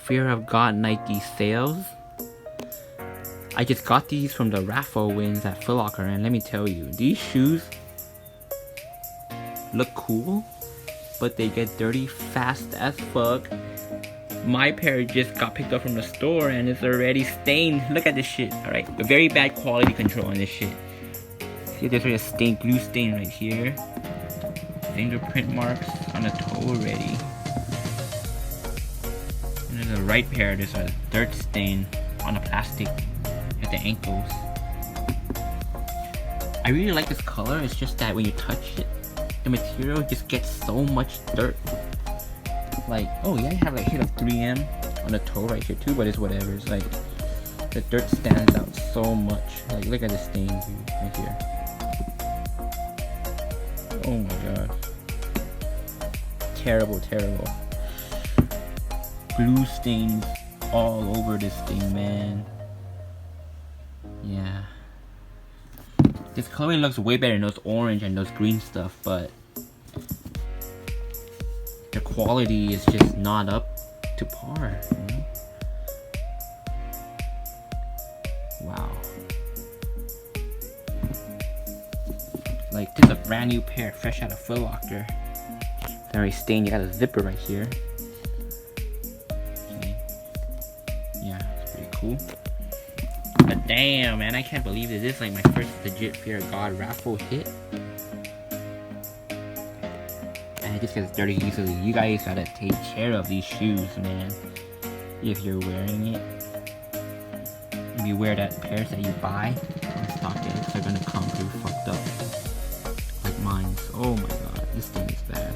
Fear of God Nike sales. I just got these from the raffle wins at Foot Locker, and let me tell you, these shoes look cool, but they get dirty fast as fuck. My pair just got picked up from the store and it's already stained. Look at this shit, alright? Very bad quality control on this shit. See, there's a stain, glue stain right here. Fingerprint marks on the toe already. And then the right pair, there's a dirt stain on the plastic at the ankles. I really like this color, it's just that when you touch it, the material just gets so much dirt. Like, oh yeah, I have like a hit of 3M on the toe right here too, but it's whatever. It's like, the dirt stands out so much. Like, look at the stain, dude, right here. Oh my god. Terrible, terrible. Glue stains all over this thing, man. Yeah. This color looks way better than those orange and those green stuff, but the quality is just not up to par, you know? Wow. Like, this is a brand new pair, fresh out of Foot Locker. Very stained, you got a zipper right here. Okay. Yeah, it's pretty cool. But damn, man, I can't believe this is like my first legit Fear of God raffle hit. And it just gets dirty easily. You guys gotta take care of these shoes, man. If you're wearing it. Beware that pairs that you buy on StockX are gonna come pretty fucked up. Like mine. Oh my god, this thing is bad.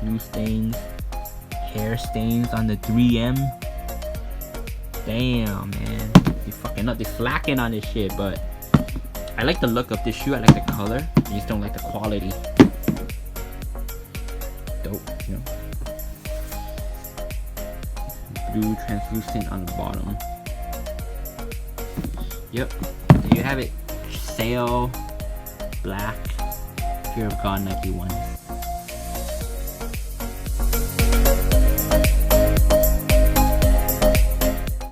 Glue stains. Hair stains on the 3M. Damn, man. You fucking up. They're slacking on this shit, but I like the look of this shoe. I like the color. I just don't like the quality. Dope, you know. Blue translucent on the bottom. Yep, there you have it. Sale, black, Fear of God Nike ones.